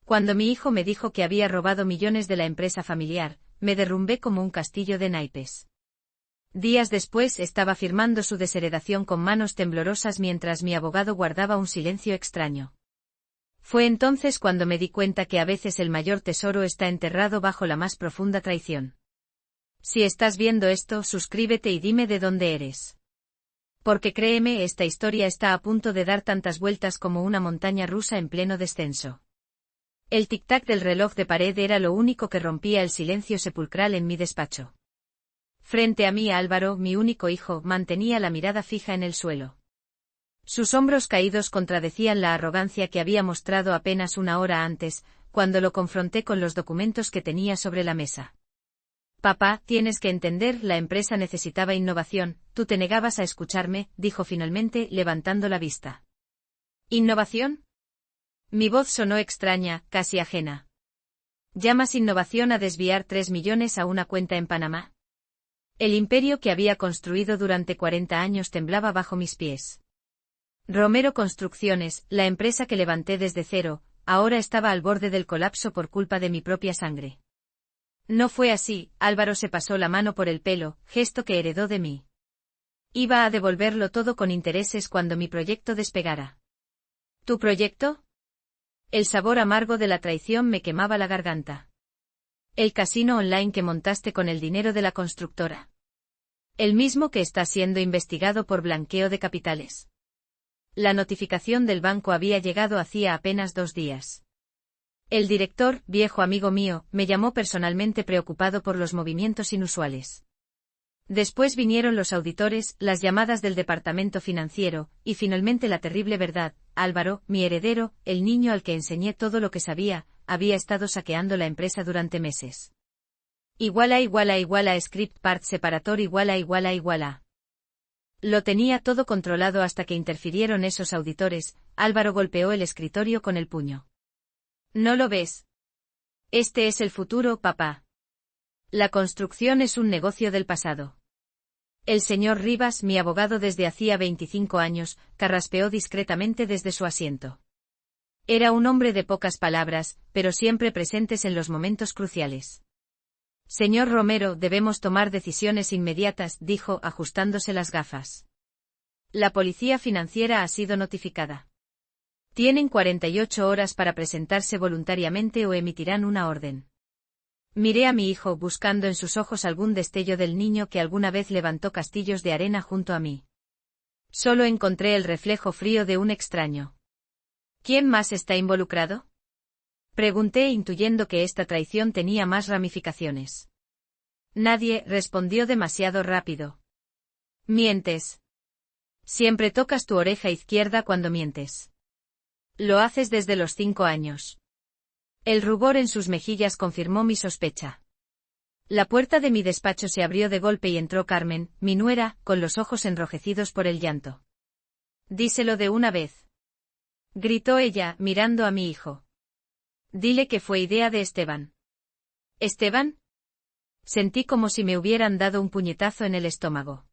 Cuando mi hijo me dijo que había robado millones de la empresa familiar, me derrumbé como un castillo de naipes. Días después estaba firmando su desheredación con manos temblorosas mientras mi abogado guardaba un silencio extraño. Fue entonces cuando me di cuenta que a veces el mayor tesoro está enterrado bajo la más profunda traición. Si estás viendo esto, suscríbete y dime de dónde eres. Porque créeme, esta historia está a punto de dar tantas vueltas como una montaña rusa en pleno descenso. El tic-tac del reloj de pared era lo único que rompía el silencio sepulcral en mi despacho. Frente a mí Álvaro, mi único hijo, mantenía la mirada fija en el suelo. Sus hombros caídos contradecían la arrogancia que había mostrado apenas una hora antes, cuando lo confronté con los documentos que tenía sobre la mesa. Papá, tienes que entender, la empresa necesitaba innovación, tú te negabas a escucharme, dijo finalmente, levantando la vista. ¿Innovación? Mi voz sonó extraña, casi ajena. ¿Llamas innovación a desviar 3 millones a una cuenta en Panamá? El imperio que había construido durante 40 años temblaba bajo mis pies. Romero Construcciones, la empresa que levanté desde cero, ahora estaba al borde del colapso por culpa de mi propia sangre. No fue así, Álvaro se pasó la mano por el pelo, gesto que heredó de mí. Iba a devolverlo todo con intereses cuando mi proyecto despegara. ¿Tu proyecto? El sabor amargo de la traición me quemaba la garganta. El casino online que montaste con el dinero de la constructora. El mismo que está siendo investigado por blanqueo de capitales. La notificación del banco había llegado hacía apenas 2 días. El director, viejo amigo mío, me llamó personalmente preocupado por los movimientos inusuales. Después vinieron los auditores, las llamadas del departamento financiero, y finalmente la terrible verdad: Álvaro, mi heredero, el niño al que enseñé todo lo que sabía, había estado saqueando la empresa durante meses. Script part separator igual a. Lo tenía todo controlado hasta que interfirieron esos auditores. Álvaro golpeó el escritorio con el puño. ¿No lo ves? Este es el futuro, papá. La construcción es un negocio del pasado. El señor Rivas, mi abogado desde hacía 25 años, carraspeó discretamente desde su asiento. Era un hombre de pocas palabras, pero siempre presentes en los momentos cruciales. Señor Romero, debemos tomar decisiones inmediatas, dijo, ajustándose las gafas. La policía financiera ha sido notificada. Tienen 48 horas para presentarse voluntariamente o emitirán una orden. Miré a mi hijo buscando en sus ojos algún destello del niño que alguna vez levantó castillos de arena junto a mí. Solo encontré el reflejo frío de un extraño. ¿Quién más está involucrado? Pregunté, intuyendo que esta traición tenía más ramificaciones. Nadie, respondió demasiado rápido. Mientes. Siempre tocas tu oreja izquierda cuando mientes. Lo haces desde los 5 años. El rubor en sus mejillas confirmó mi sospecha. La puerta de mi despacho se abrió de golpe y entró Carmen, mi nuera, con los ojos enrojecidos por el llanto. Díselo de una vez. Gritó ella, mirando a mi hijo. Dile que fue idea de Esteban. ¿Esteban? Sentí como si me hubieran dado un puñetazo en el estómago.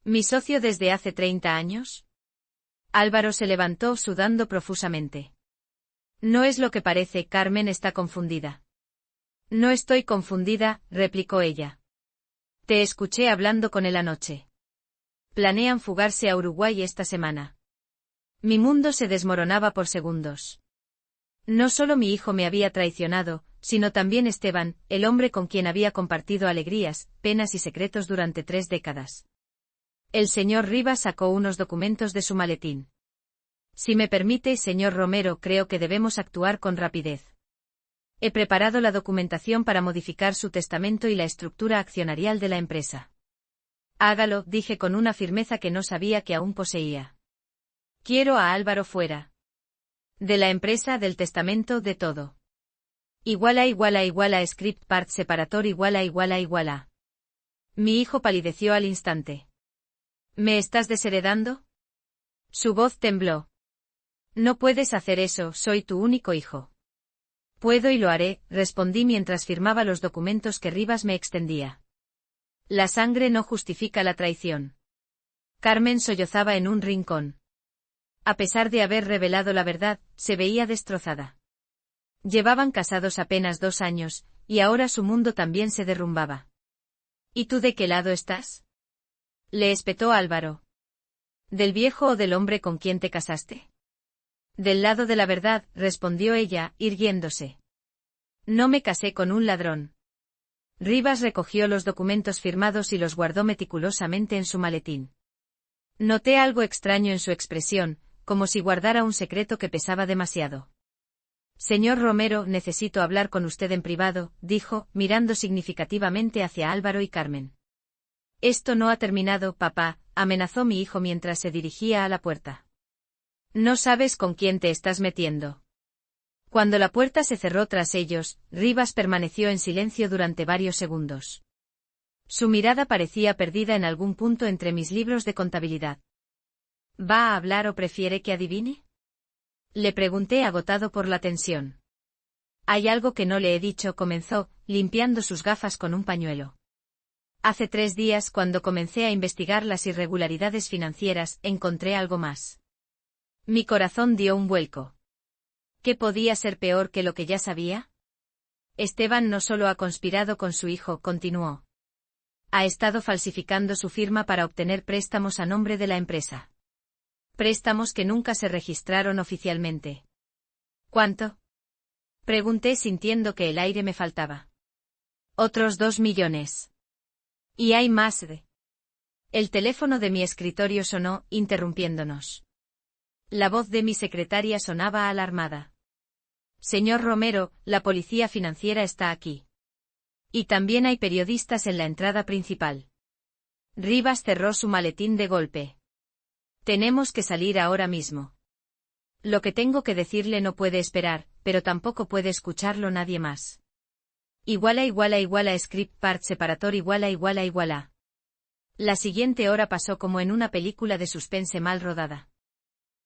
¿Mi socio desde hace 30 años? Álvaro se levantó sudando profusamente. No es lo que parece, Carmen está confundida. No estoy confundida, replicó ella. Te escuché hablando con él anoche. Planean fugarse a Uruguay esta semana. Mi mundo se desmoronaba por segundos. No solo mi hijo me había traicionado, sino también Esteban, el hombre con quien había compartido alegrías, penas y secretos durante 3 décadas. El señor Rivas sacó unos documentos de su maletín. Si me permite, señor Romero, creo que debemos actuar con rapidez. He preparado la documentación para modificar su testamento y la estructura accionarial de la empresa. Hágalo, dije con una firmeza que no sabía que aún poseía. Quiero a Álvaro fuera. De la empresa, del testamento, de todo. Script part separator igual a. Mi hijo palideció al instante. ¿Me estás desheredando? Su voz tembló. No puedes hacer eso, soy tu único hijo. Puedo y lo haré, respondí mientras firmaba los documentos que Rivas me extendía. La sangre no justifica la traición. Carmen sollozaba en un rincón. A pesar de haber revelado la verdad, se veía destrozada. Llevaban casados apenas 2 años, y ahora su mundo también se derrumbaba. ¿Y tú de qué lado estás? Le espetó Álvaro. ¿Del viejo o del hombre con quien te casaste? Del lado de la verdad, respondió ella, irguiéndose. No me casé con un ladrón. Rivas recogió los documentos firmados y los guardó meticulosamente en su maletín. Noté algo extraño en su expresión, como si guardara un secreto que pesaba demasiado. Señor Romero, necesito hablar con usted en privado, dijo, mirando significativamente hacia Álvaro y Carmen. Esto no ha terminado, papá, amenazó mi hijo mientras se dirigía a la puerta. No sabes con quién te estás metiendo. Cuando la puerta se cerró tras ellos, Rivas permaneció en silencio durante varios segundos. Su mirada parecía perdida en algún punto entre mis libros de contabilidad. ¿Va a hablar o prefiere que adivine? Le pregunté agotado por la tensión. Hay algo que no le he dicho, comenzó, limpiando sus gafas con un pañuelo. Hace 3 días, cuando comencé a investigar las irregularidades financieras, encontré algo más. Mi corazón dio un vuelco. ¿Qué podía ser peor que lo que ya sabía? Esteban no solo ha conspirado con su hijo, continuó. Ha estado falsificando su firma para obtener préstamos a nombre de la empresa. Préstamos que nunca se registraron oficialmente. ¿Cuánto? Pregunté sintiendo que el aire me faltaba. Otros 2 millones. Y hay más de. El teléfono de mi escritorio sonó, interrumpiéndonos. La voz de mi secretaria sonaba alarmada. Señor Romero, la policía financiera está aquí. Y también hay periodistas en la entrada principal. Rivas cerró su maletín de golpe. Tenemos que salir ahora mismo. Lo que tengo que decirle no puede esperar, pero tampoco puede escucharlo nadie más. Script part separator iguala. La siguiente hora pasó como en una película de suspense mal rodada.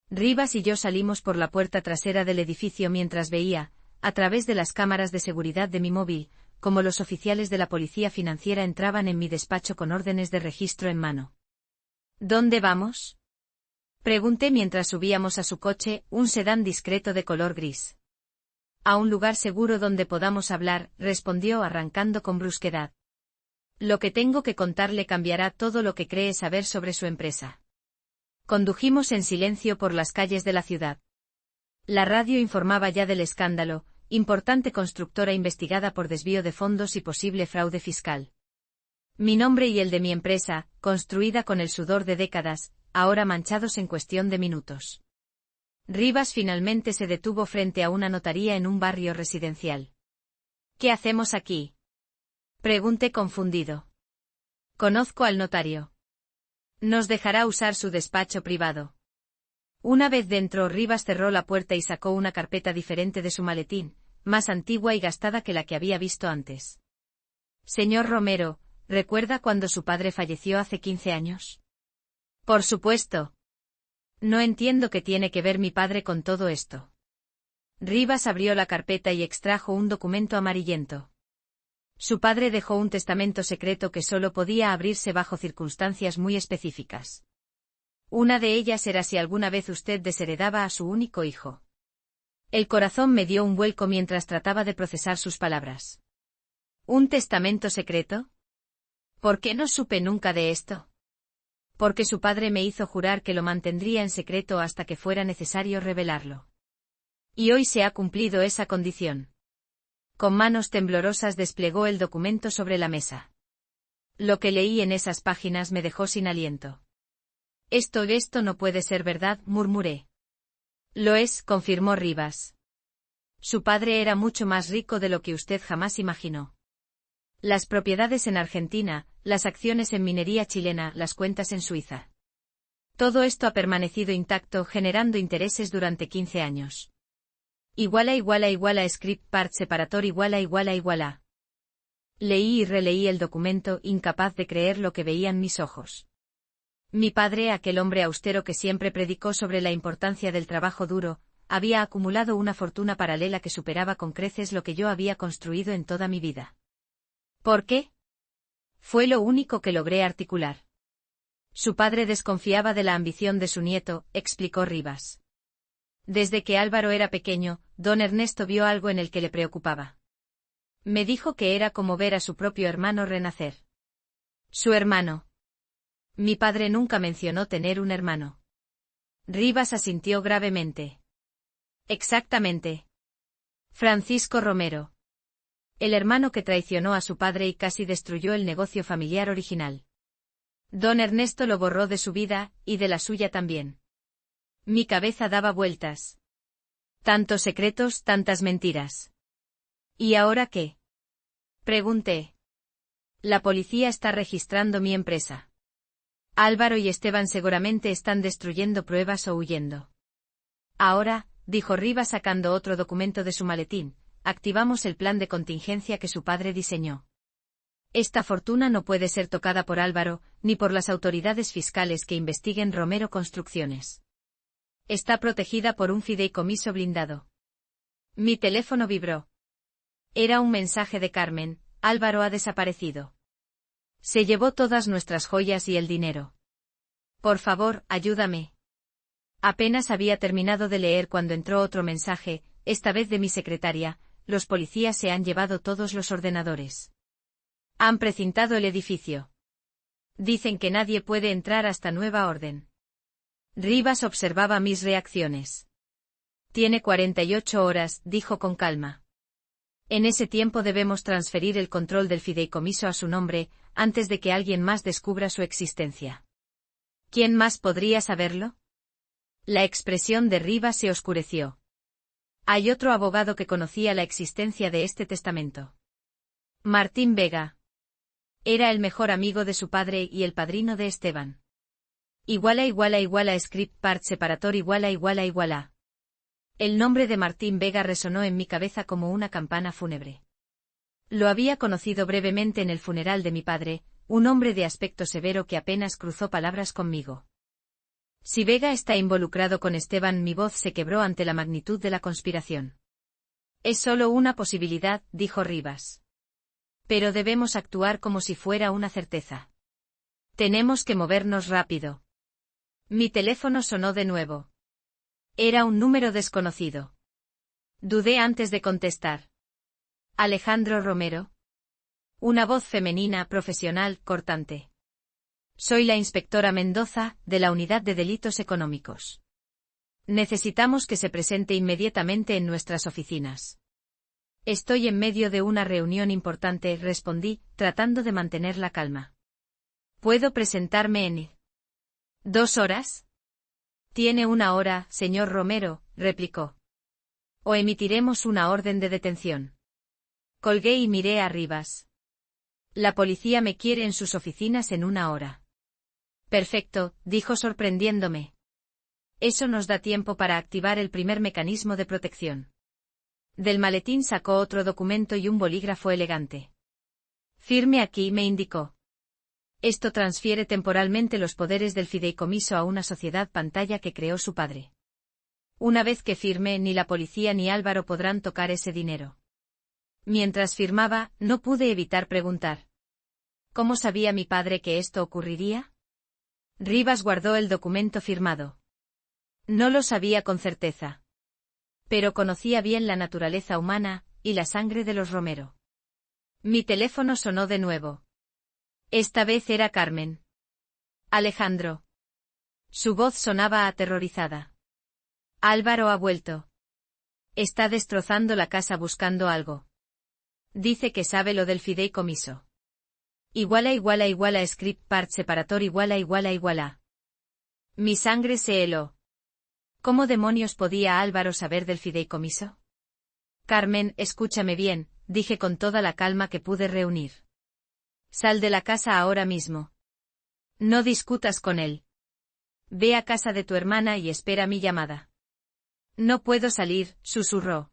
Rivas y yo salimos por la puerta trasera del edificio mientras veía, a través de las cámaras de seguridad de mi móvil, como los oficiales de la policía financiera entraban en mi despacho con órdenes de registro en mano. ¿Dónde vamos? Pregunté mientras subíamos a su coche, un sedán discreto de color gris. A un lugar seguro donde podamos hablar, respondió arrancando con brusquedad. Lo que tengo que contarle cambiará todo lo que cree saber sobre su empresa. Condujimos en silencio por las calles de la ciudad. La radio informaba ya del escándalo, importante constructora investigada por desvío de fondos y posible fraude fiscal. Mi nombre y el de mi empresa, construida con el sudor de décadas, ahora manchados en cuestión de minutos. Rivas finalmente se detuvo frente a una notaría en un barrio residencial. ¿Qué hacemos aquí? Pregunté confundido. Conozco al notario. Nos dejará usar su despacho privado. Una vez dentro, Rivas cerró la puerta y sacó una carpeta diferente de su maletín, más antigua y gastada que la que había visto antes. Señor Romero, ¿recuerda cuando su padre falleció hace 15 años? Por supuesto. No entiendo qué tiene que ver mi padre con todo esto. Rivas abrió la carpeta y extrajo un documento amarillento. Su padre dejó un testamento secreto que solo podía abrirse bajo circunstancias muy específicas. Una de ellas era si alguna vez usted desheredaba a su único hijo. El corazón me dio un vuelco mientras trataba de procesar sus palabras. ¿Un testamento secreto? ¿Por qué no supe nunca de esto? Porque su padre me hizo jurar que lo mantendría en secreto hasta que fuera necesario revelarlo. Y hoy se ha cumplido esa condición. Con manos temblorosas desplegó el documento sobre la mesa. Lo que leí en esas páginas me dejó sin aliento. Esto no puede ser verdad, murmuré. Lo es, confirmó Rivas. Su padre era mucho más rico de lo que usted jamás imaginó. Las propiedades en Argentina, las acciones en minería chilena, las cuentas en Suiza. Todo esto ha permanecido intacto, generando intereses durante 15 años. Script part separator iguala. Leí y releí el documento, incapaz de creer lo que veían mis ojos. Mi padre, aquel hombre austero que siempre predicó sobre la importancia del trabajo duro, había acumulado una fortuna paralela que superaba con creces lo que yo había construido en toda mi vida. ¿Por qué? Fue lo único que logré articular. Su padre desconfiaba de la ambición de su nieto, explicó Rivas. Desde que Álvaro era pequeño, don Ernesto vio algo en el que le preocupaba. Me dijo que era como ver a su propio hermano renacer. Su hermano. Mi padre nunca mencionó tener un hermano. Rivas asintió gravemente. Exactamente. Francisco Romero. El hermano que traicionó a su padre y casi destruyó el negocio familiar original. Don Ernesto lo borró de su vida, y de la suya también. Mi cabeza daba vueltas. Tantos secretos, tantas mentiras. ¿Y ahora qué? Pregunté. La policía está registrando mi empresa. Álvaro y Esteban seguramente están destruyendo pruebas o huyendo. Ahora, dijo Rivas sacando otro documento de su maletín, activamos el plan de contingencia que su padre diseñó. Esta fortuna no puede ser tocada por Álvaro, ni por las autoridades fiscales que investiguen Romero Construcciones. Está protegida por un fideicomiso blindado. Mi teléfono vibró. Era un mensaje de Carmen: Álvaro ha desaparecido. Se llevó todas nuestras joyas y el dinero. Por favor, ayúdame. Apenas había terminado de leer cuando entró otro mensaje, esta vez de mi secretaria: los policías se han llevado todos los ordenadores. Han precintado el edificio. Dicen que nadie puede entrar hasta nueva orden. Rivas observaba mis reacciones. Tiene 48 horas, dijo con calma. En ese tiempo debemos transferir el control del fideicomiso a su nombre, antes de que alguien más descubra su existencia. ¿Quién más podría saberlo? La expresión de Rivas se oscureció. Hay otro abogado que conocía la existencia de este testamento. Martín Vega. Era el mejor amigo de su padre y el padrino de Esteban. Script part separator iguala. El nombre de Martín Vega resonó en mi cabeza como una campana fúnebre. Lo había conocido brevemente en el funeral de mi padre, un hombre de aspecto severo que apenas cruzó palabras conmigo. Si Vega está involucrado con Esteban, mi voz se quebró ante la magnitud de la conspiración. Es solo una posibilidad, dijo Rivas. Pero debemos actuar como si fuera una certeza. Tenemos que movernos rápido. Mi teléfono sonó de nuevo. Era un número desconocido. Dudé antes de contestar. Alejandro Romero. Una voz femenina, profesional, cortante. Soy la inspectora Mendoza, de la Unidad de Delitos Económicos. Necesitamos que se presente inmediatamente en nuestras oficinas. Estoy en medio de una reunión importante, respondí, tratando de mantener la calma. ¿Puedo presentarme en 2 horas? Tiene 1 hora, señor Romero, replicó. O emitiremos una orden de detención. Colgué y miré a Rivas. La policía me quiere en sus oficinas en 1 hora. Perfecto, dijo sorprendiéndome. Eso nos da tiempo para activar el primer mecanismo de protección. Del maletín sacó otro documento y un bolígrafo elegante. Firme aquí, me indicó. Esto transfiere temporalmente los poderes del fideicomiso a una sociedad pantalla que creó su padre. Una vez que firme, ni la policía ni Álvaro podrán tocar ese dinero. Mientras firmaba, no pude evitar preguntar. ¿Cómo sabía mi padre que esto ocurriría? Rivas guardó el documento firmado. No lo sabía con certeza. Pero conocía bien la naturaleza humana, y la sangre de los Romero. Mi teléfono sonó de nuevo. Esta vez era Carmen. Alejandro. Su voz sonaba aterrorizada. Álvaro ha vuelto. Está destrozando la casa buscando algo. Dice que sabe lo del fideicomiso. Script part separator iguala. Mi sangre se heló. ¿Cómo demonios podía Álvaro saber del fideicomiso? Carmen, escúchame bien, dije con toda la calma que pude reunir. Sal de la casa ahora mismo. No discutas con él. Ve a casa de tu hermana y espera mi llamada. No puedo salir, susurró.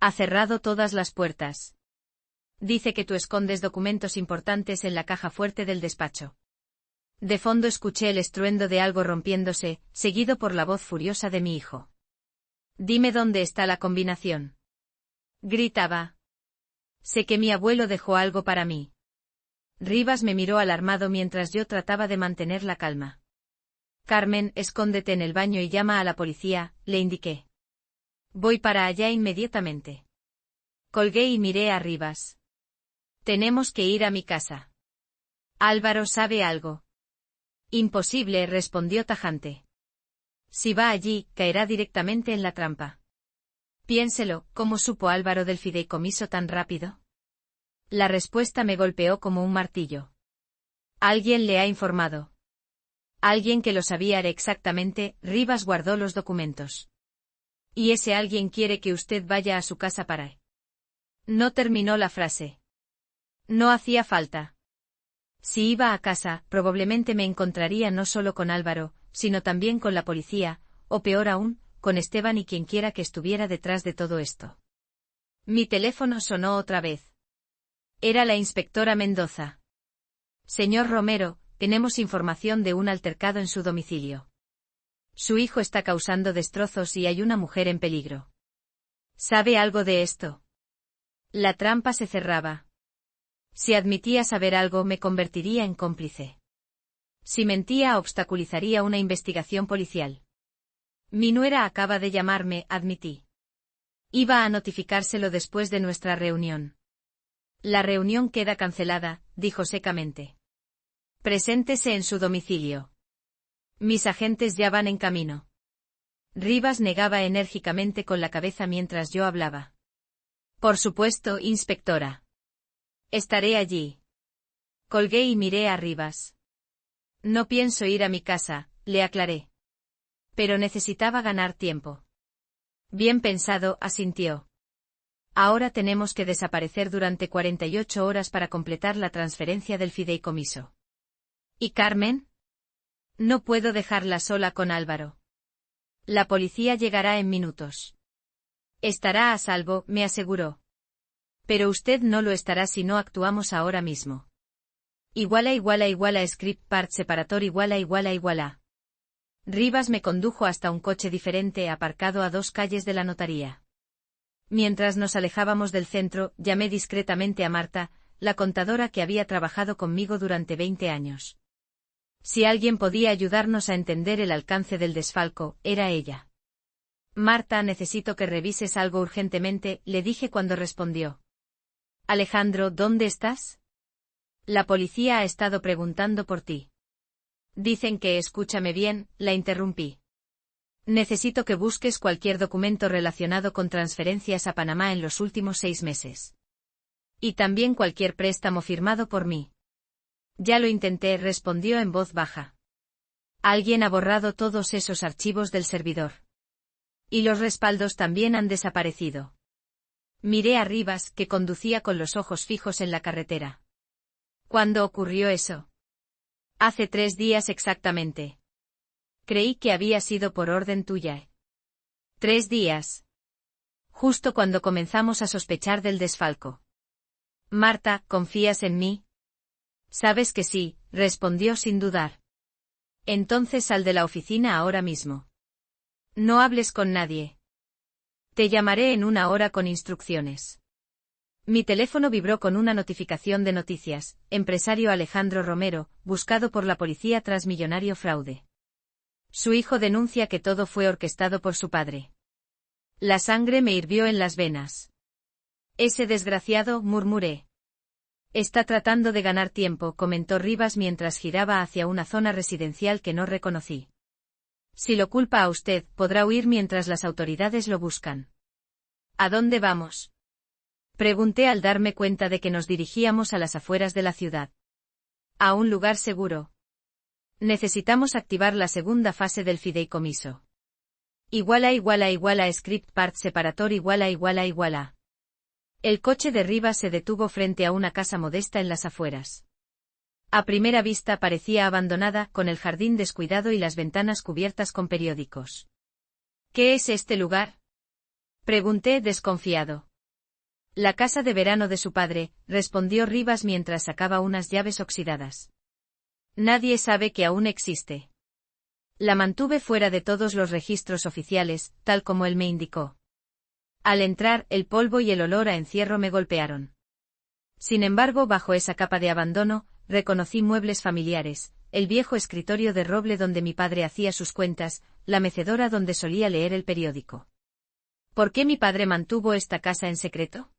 Ha cerrado todas las puertas. Dice que tú escondes documentos importantes en la caja fuerte del despacho. De fondo escuché el estruendo de algo rompiéndose, seguido por la voz furiosa de mi hijo. Dime dónde está la combinación. Gritaba. Sé que mi abuelo dejó algo para mí. Rivas me miró alarmado mientras yo trataba de mantener la calma. Carmen, escóndete en el baño y llama a la policía, le indiqué. Voy para allá inmediatamente. Colgué y miré a Rivas. Tenemos que ir a mi casa. Álvaro sabe algo. Imposible, respondió tajante. Si va allí, caerá directamente en la trampa. Piénselo, ¿cómo supo Álvaro del fideicomiso tan rápido? La respuesta me golpeó como un martillo. Alguien le ha informado. Alguien que lo sabía exactamente. Rivas guardó los documentos. Y ese alguien quiere que usted vaya a su casa para... No terminó la frase. No hacía falta. Si iba a casa, probablemente me encontraría no solo con Álvaro, sino también con la policía, o peor aún, con Esteban y quienquiera que estuviera detrás de todo esto. Mi teléfono sonó otra vez. Era la inspectora Mendoza. Señor Romero, tenemos información de un altercado en su domicilio. Su hijo está causando destrozos y hay una mujer en peligro. ¿Sabe algo de esto? La trampa se cerraba. Si admitía saber algo, me convertiría en cómplice. Si mentía, obstaculizaría una investigación policial. Mi nuera acaba de llamarme, admití. Iba a notificárselo después de nuestra reunión. La reunión queda cancelada, dijo secamente. Preséntese en su domicilio. Mis agentes ya van en camino. Rivas negaba enérgicamente con la cabeza mientras yo hablaba. Por supuesto, inspectora. Estaré allí. Colgué y miré a Rivas. No pienso ir a mi casa, le aclaré. Pero necesitaba ganar tiempo. Bien pensado, asintió. Ahora tenemos que desaparecer durante 48 horas para completar la transferencia del fideicomiso. ¿Y Carmen? No puedo dejarla sola con Álvaro. La policía llegará en minutos. Estará a salvo, me aseguró. Pero usted no lo estará si no actuamos ahora mismo. Script part separator iguala. Rivas me condujo hasta un coche diferente aparcado a 2 calles de la notaría. Mientras nos alejábamos del centro, llamé discretamente a Marta, la contadora que había trabajado conmigo durante 20 años. Si alguien podía ayudarnos a entender el alcance del desfalco, era ella. Marta, necesito que revises algo urgentemente, le dije cuando respondió. Alejandro, ¿dónde estás? La policía ha estado preguntando por ti. Dicen que escúchame bien, la interrumpí. Necesito que busques cualquier documento relacionado con transferencias a Panamá en los últimos 6 meses. Y también cualquier préstamo firmado por mí. Ya lo intenté, respondió en voz baja. Alguien ha borrado todos esos archivos del servidor. Y los respaldos también han desaparecido. Miré a Rivas, que conducía con los ojos fijos en la carretera. ¿Cuándo ocurrió eso? Hace 3 días exactamente. Creí que había sido por orden tuya. 3 días. Justo cuando comenzamos a sospechar del desfalco. Marta, ¿confías en mí? Sabes que sí, respondió sin dudar. Entonces sal de la oficina ahora mismo. No hables con nadie. Te llamaré en 1 hora con instrucciones. Mi teléfono vibró con una notificación de noticias. Empresario Alejandro Romero, buscado por la policía tras millonario fraude. Su hijo denuncia que todo fue orquestado por su padre. La sangre me hirvió en las venas. Ese desgraciado, murmuré. Está tratando de ganar tiempo, comentó Rivas mientras giraba hacia una zona residencial que no reconocí. Si lo culpa a usted, podrá huir mientras las autoridades lo buscan. ¿A dónde vamos? Pregunté al darme cuenta de que nos dirigíamos a las afueras de la ciudad. A un lugar seguro. Necesitamos activar la segunda fase del fideicomiso. Script part separator iguala. El coche de Rivas se detuvo frente a una casa modesta en las afueras. A primera vista parecía abandonada, con el jardín descuidado y las ventanas cubiertas con periódicos. ¿Qué es este lugar? Pregunté desconfiado. La casa de verano de su padre, respondió Rivas mientras sacaba unas llaves oxidadas. Nadie sabe que aún existe. La mantuve fuera de todos los registros oficiales, tal como él me indicó. Al entrar, el polvo y el olor a encierro me golpearon. Sin embargo, bajo esa capa de abandono, reconocí muebles familiares, el viejo escritorio de roble donde mi padre hacía sus cuentas, la mecedora donde solía leer el periódico. ¿Por qué mi padre mantuvo esta casa en secreto?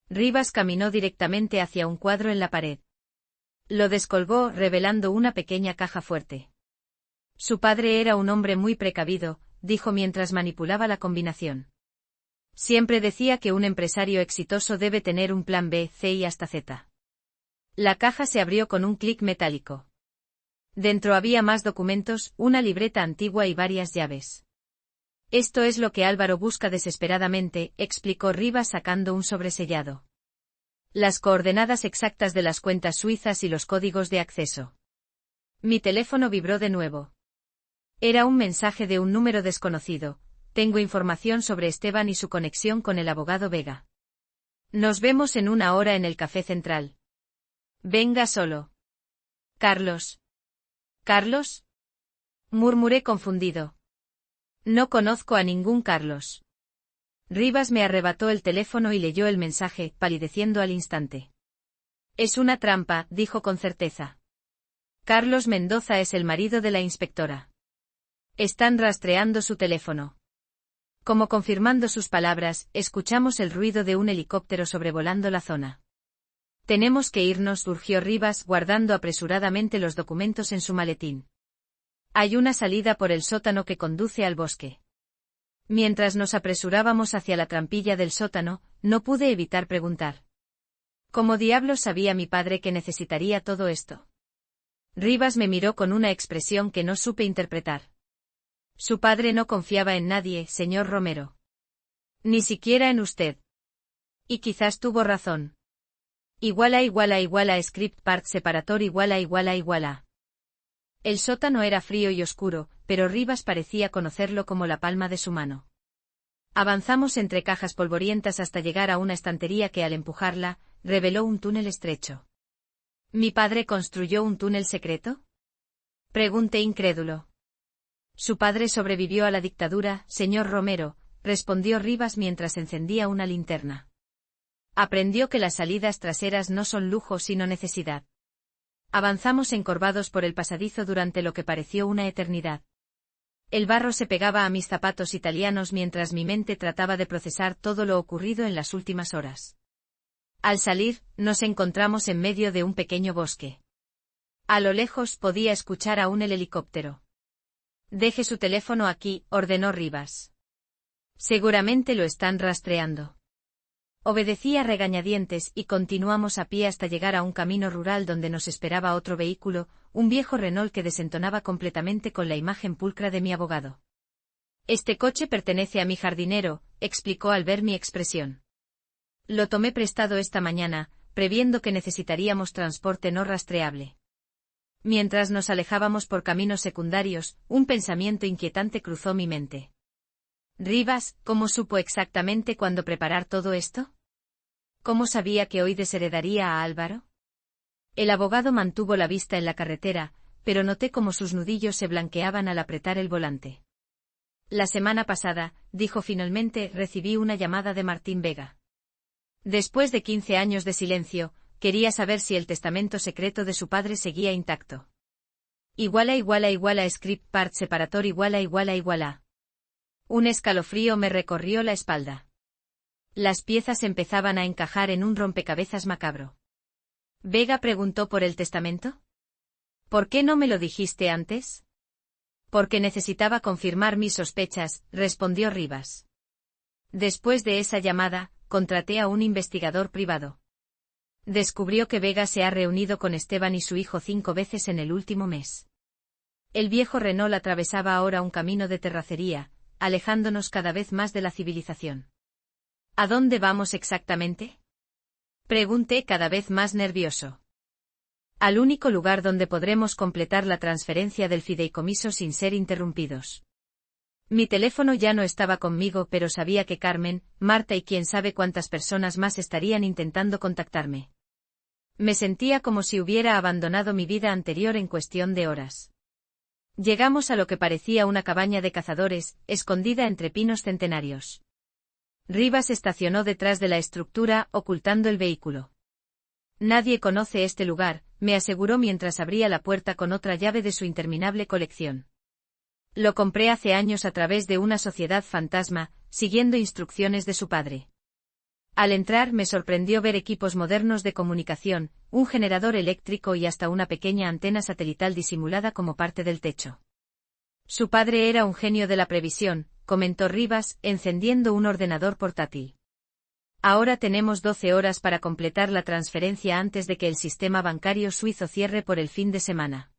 Rivas caminó directamente hacia un cuadro en la pared. Lo descolgó, revelando una pequeña caja fuerte. Su padre era un hombre muy precavido, dijo mientras manipulaba la combinación. Siempre decía que un empresario exitoso debe tener un plan B, C y hasta Z. La caja se abrió con un clic metálico. Dentro había más documentos, una libreta antigua y varias llaves. Esto es lo que Álvaro busca desesperadamente, explicó Rivas sacando un sobresellado. Las coordenadas exactas de las cuentas suizas y los códigos de acceso. Mi teléfono vibró de nuevo. Era un mensaje de un número desconocido. Tengo información sobre Esteban y su conexión con el abogado Vega. Nos vemos en 1 hora en el Café Central. Venga solo. Carlos. ¿Carlos? Murmuré confundido. No conozco a ningún Carlos. Rivas me arrebató el teléfono y leyó el mensaje, palideciendo al instante. Es una trampa, dijo con certeza. Carlos Mendoza es el marido de la inspectora. Están rastreando su teléfono. Como confirmando sus palabras, escuchamos el ruido de un helicóptero sobrevolando la zona. Tenemos que irnos, urgió Rivas, guardando apresuradamente los documentos en su maletín. Hay una salida por el sótano que conduce al bosque. Mientras nos apresurábamos hacia la trampilla del sótano, no pude evitar preguntar. ¿Cómo diablos sabía mi padre que necesitaría todo esto? Rivas me miró con una expresión que no supe interpretar. Su padre no confiaba en nadie, señor Romero. Ni siquiera en usted. Y quizás tuvo razón. Script part separator igual a. El sótano era frío y oscuro, pero Rivas parecía conocerlo como la palma de su mano. Avanzamos entre cajas polvorientas hasta llegar a una estantería que al empujarla, reveló un túnel estrecho. ¿Mi padre construyó un túnel secreto? Pregunté incrédulo. Su padre sobrevivió a la dictadura, señor Romero, respondió Rivas mientras encendía una linterna. Aprendió que las salidas traseras no son lujo sino necesidad. Avanzamos encorvados por el pasadizo durante lo que pareció una eternidad. El barro se pegaba a mis zapatos italianos mientras mi mente trataba de procesar todo lo ocurrido en las últimas horas. Al salir, nos encontramos en medio de un pequeño bosque. A lo lejos podía escuchar aún el helicóptero. Deje su teléfono aquí, ordenó Rivas. Seguramente lo están rastreando. Obedecí a regañadientes y continuamos a pie hasta llegar a un camino rural donde nos esperaba otro vehículo, un viejo Renault que desentonaba completamente con la imagen pulcra de mi abogado. Este coche pertenece a mi jardinero, explicó al ver mi expresión. Lo tomé prestado esta mañana, previendo que necesitaríamos transporte no rastreable. Mientras nos alejábamos por caminos secundarios, un pensamiento inquietante cruzó mi mente. Rivas, ¿cómo supo exactamente cuándo preparar todo esto? ¿Cómo sabía que hoy desheredaría a Álvaro? El abogado mantuvo la vista en la carretera, pero noté cómo sus nudillos se blanqueaban al apretar el volante. La semana pasada, dijo finalmente, recibí una llamada de Martín Vega. Después de 15 años de silencio, quería saber si el testamento secreto de su padre seguía intacto. Script part separator igual a. Un escalofrío me recorrió la espalda. Las piezas empezaban a encajar en un rompecabezas macabro. ¿Vega preguntó por el testamento? ¿Por qué no me lo dijiste antes? Porque necesitaba confirmar mis sospechas, respondió Rivas. Después de esa llamada, contraté a un investigador privado. Descubrió que Vega se ha reunido con Esteban y su hijo 5 veces en el último mes. El viejo Renault atravesaba ahora un camino de terracería, alejándonos cada vez más de la civilización. ¿A dónde vamos exactamente? Pregunté cada vez más nervioso. Al único lugar donde podremos completar la transferencia del fideicomiso sin ser interrumpidos. Mi teléfono ya no estaba conmigo, pero sabía que Carmen, Marta y quién sabe cuántas personas más estarían intentando contactarme. Me sentía como si hubiera abandonado mi vida anterior en cuestión de horas. Llegamos a lo que parecía una cabaña de cazadores, escondida entre pinos centenarios. Rivas estacionó detrás de la estructura, ocultando el vehículo. Nadie conoce este lugar, me aseguró mientras abría la puerta con otra llave de su interminable colección. Lo compré hace años a través de una sociedad fantasma, siguiendo instrucciones de su padre. Al entrar me sorprendió ver equipos modernos de comunicación, un generador eléctrico y hasta una pequeña antena satelital disimulada como parte del techo. Su padre era un genio de la previsión, comentó Rivas, encendiendo un ordenador portátil. Ahora tenemos 12 horas para completar la transferencia antes de que el sistema bancario suizo cierre por el fin de semana.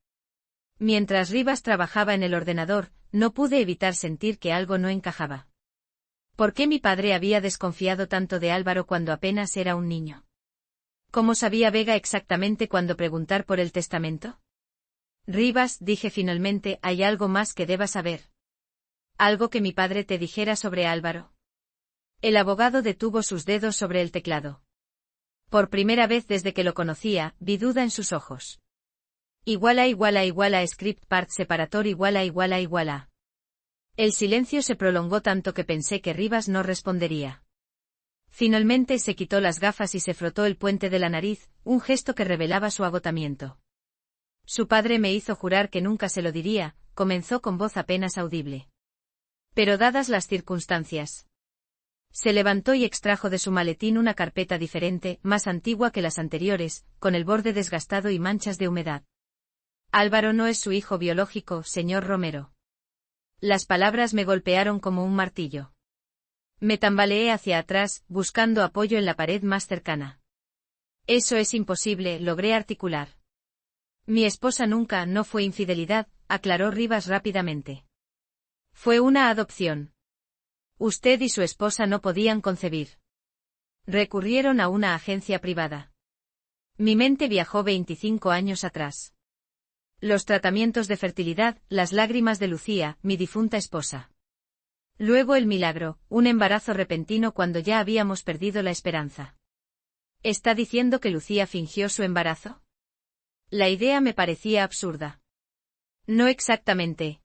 Mientras Rivas trabajaba en el ordenador, no pude evitar sentir que algo no encajaba. ¿Por qué mi padre había desconfiado tanto de Álvaro cuando apenas era un niño? ¿Cómo sabía Vega exactamente cuándo preguntar por el testamento? Rivas, dije finalmente, ¿hay algo más que deba saber? ¿Algo que mi padre te dijera sobre Álvaro? El abogado detuvo sus dedos sobre el teclado. Por primera vez desde que lo conocía, vi duda en sus ojos. Script part separator igual a. El silencio se prolongó tanto que pensé que Rivas no respondería. Finalmente se quitó las gafas y se frotó el puente de la nariz, un gesto que revelaba su agotamiento. Su padre me hizo jurar que nunca se lo diría, comenzó con voz apenas audible. Pero dadas las circunstancias. Se levantó y extrajo de su maletín una carpeta diferente, más antigua que las anteriores, con el borde desgastado y manchas de humedad. Álvaro no es su hijo biológico, señor Romero. Las palabras me golpearon como un martillo. Me tambaleé hacia atrás, buscando apoyo en la pared más cercana. Eso es imposible, logré articular. Mi esposa nunca, no fue infidelidad, aclaró Rivas rápidamente. Fue una adopción. Usted y su esposa no podían concebir. Recurrieron a una agencia privada. Mi mente viajó 25 años atrás. Los tratamientos de fertilidad, las lágrimas de Lucía, mi difunta esposa. Luego el milagro, un embarazo repentino cuando ya habíamos perdido la esperanza. ¿Está diciendo que Lucía fingió su embarazo? La idea me parecía absurda. No exactamente.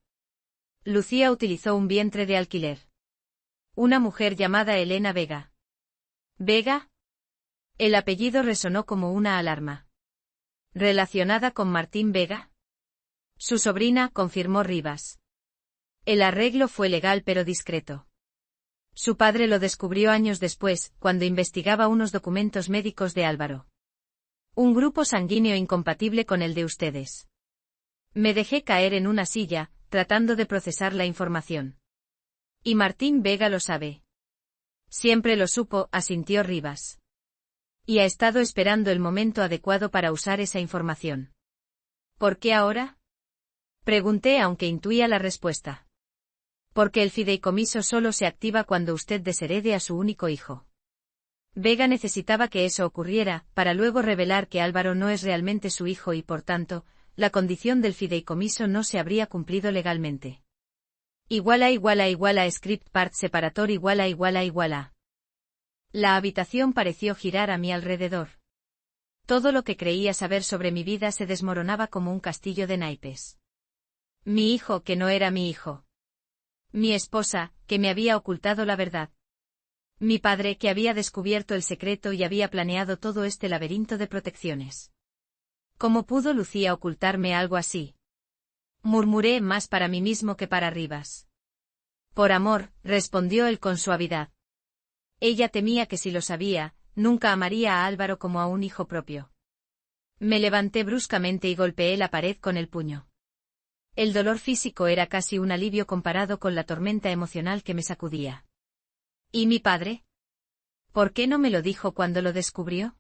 Lucía utilizó un vientre de alquiler. Una mujer llamada Elena Vega. ¿Vega? El apellido resonó como una alarma. ¿Relacionada con Martín Vega? Su sobrina, confirmó Rivas. El arreglo fue legal pero discreto. Su padre lo descubrió años después, cuando investigaba unos documentos médicos de Álvaro. Un grupo sanguíneo incompatible con el de ustedes. Me dejé caer en una silla, tratando de procesar la información. Y Martín Vega lo sabe. Siempre lo supo, asintió Rivas. Y ha estado esperando el momento adecuado para usar esa información. ¿Por qué ahora? Pregunté aunque intuía la respuesta. Porque el fideicomiso solo se activa cuando usted desherede a su único hijo. Vega necesitaba que eso ocurriera, para luego revelar que Álvaro no es realmente su hijo y por tanto, la condición del fideicomiso no se habría cumplido legalmente. Script part separator igual a. La habitación pareció girar a mi alrededor. Todo lo que creía saber sobre mi vida se desmoronaba como un castillo de naipes. Mi hijo que no era mi hijo. Mi esposa, que me había ocultado la verdad. Mi padre que había descubierto el secreto y había planeado todo este laberinto de protecciones. ¿Cómo pudo Lucía ocultarme algo así? Murmuré más para mí mismo que para Rivas. Por amor, respondió él con suavidad. Ella temía que si lo sabía, nunca amaría a Álvaro como a un hijo propio. Me levanté bruscamente y golpeé la pared con el puño. El dolor físico era casi un alivio comparado con la tormenta emocional que me sacudía. ¿Y mi padre? ¿Por qué no me lo dijo cuando lo descubrió?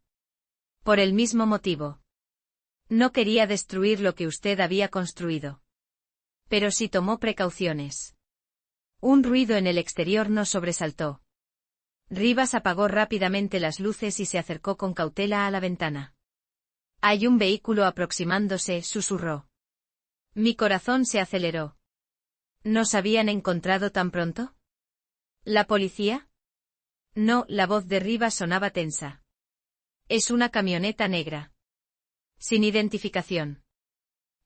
Por el mismo motivo. No quería destruir lo que usted había construido. Pero sí tomó precauciones. Un ruido en el exterior nos sobresaltó. Rivas apagó rápidamente las luces y se acercó con cautela a la ventana. Hay un vehículo aproximándose, susurró. Mi corazón se aceleró. ¿Nos habían encontrado tan pronto? ¿La policía? No, la voz de Rivas sonaba tensa. Es una camioneta negra. Sin identificación.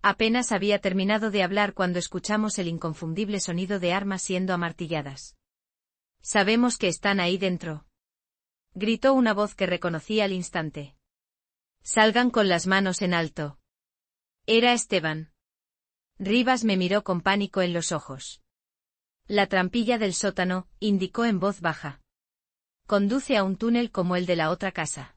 Apenas había terminado de hablar cuando escuchamos el inconfundible sonido de armas siendo amartilladas. Sabemos que están ahí dentro. Gritó una voz que reconocí al instante. Salgan con las manos en alto. Era Esteban. Rivas me miró con pánico en los ojos. La trampilla del sótano, indicó en voz baja. Conduce a un túnel como el de la otra casa.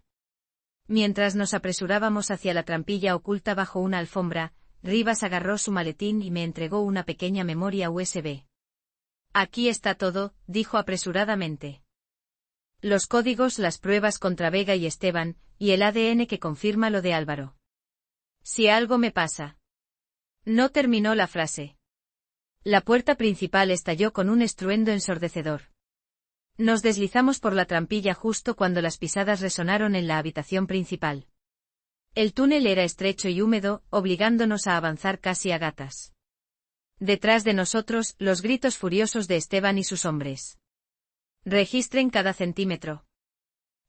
Mientras nos apresurábamos hacia la trampilla oculta bajo una alfombra, Rivas agarró su maletín y me entregó una pequeña memoria USB. Aquí está todo, dijo apresuradamente. Los códigos, las pruebas contra Vega y Esteban, y el ADN que confirma lo de Álvaro. Si algo me pasa. No terminó la frase. La puerta principal estalló con un estruendo ensordecedor. Nos deslizamos por la trampilla justo cuando las pisadas resonaron en la habitación principal. El túnel era estrecho y húmedo, obligándonos a avanzar casi a gatas. Detrás de nosotros, los gritos furiosos de Esteban y sus hombres. Registren cada centímetro.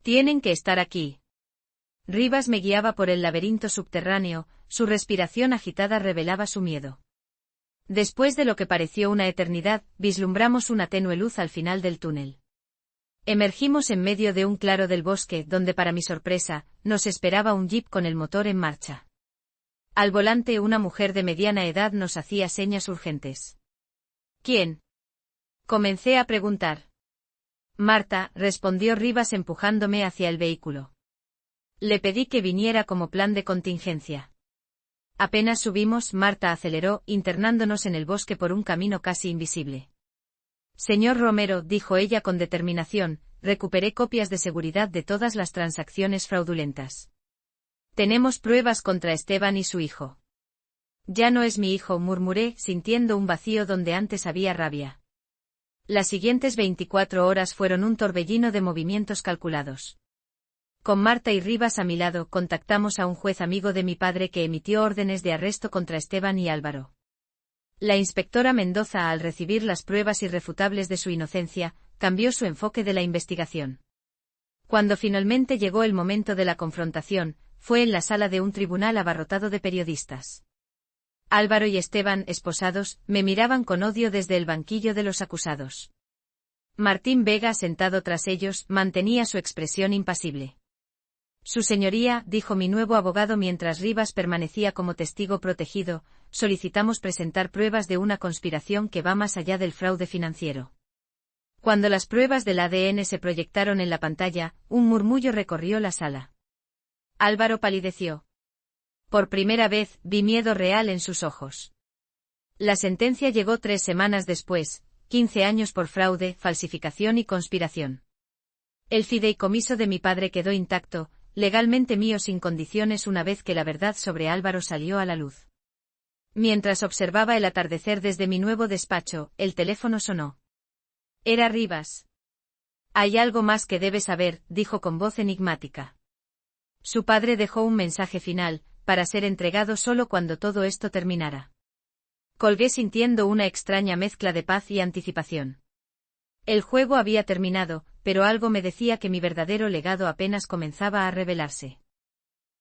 Tienen que estar aquí. Rivas me guiaba por el laberinto subterráneo, su respiración agitada revelaba su miedo. Después de lo que pareció una eternidad, vislumbramos una tenue luz al final del túnel. Emergimos en medio de un claro del bosque donde, para mi sorpresa, nos esperaba un jeep con el motor en marcha. Al volante una mujer de mediana edad nos hacía señas urgentes. ¿Quién? Comencé a preguntar. Marta, respondió Rivas empujándome hacia el vehículo. Le pedí que viniera como plan de contingencia. Apenas subimos, Marta aceleró, internándonos en el bosque por un camino casi invisible. Señor Romero, dijo ella con determinación, recuperé copias de seguridad de todas las transacciones fraudulentas. Tenemos pruebas contra Esteban y su hijo. Ya no es mi hijo, murmuré, sintiendo un vacío donde antes había rabia. Las siguientes 24 horas fueron un torbellino de movimientos calculados. Con Marta y Rivas a mi lado, contactamos a un juez amigo de mi padre que emitió órdenes de arresto contra Esteban y Álvaro. La inspectora Mendoza, al recibir las pruebas irrefutables de su inocencia, cambió su enfoque de la investigación. Cuando finalmente llegó el momento de la confrontación, fue en la sala de un tribunal abarrotado de periodistas. Álvaro y Esteban, esposados, me miraban con odio desde el banquillo de los acusados. Martín Vega, sentado tras ellos, mantenía su expresión impasible. Su señoría, dijo mi nuevo abogado mientras Rivas permanecía como testigo protegido, solicitamos presentar pruebas de una conspiración que va más allá del fraude financiero. Cuando las pruebas del ADN se proyectaron en la pantalla, un murmullo recorrió la sala. Álvaro palideció. Por primera vez, vi miedo real en sus ojos. La sentencia llegó 3 semanas después, 15 años por fraude, falsificación y conspiración. El fideicomiso de mi padre quedó intacto, legalmente mío sin condiciones una vez que la verdad sobre Álvaro salió a la luz. Mientras observaba el atardecer desde mi nuevo despacho, el teléfono sonó. Era Rivas. Hay algo más que debes saber, dijo con voz enigmática. Su padre dejó un mensaje final, para ser entregado solo cuando todo esto terminara. Colgué sintiendo una extraña mezcla de paz y anticipación. El juego había terminado, pero algo me decía que mi verdadero legado apenas comenzaba a revelarse.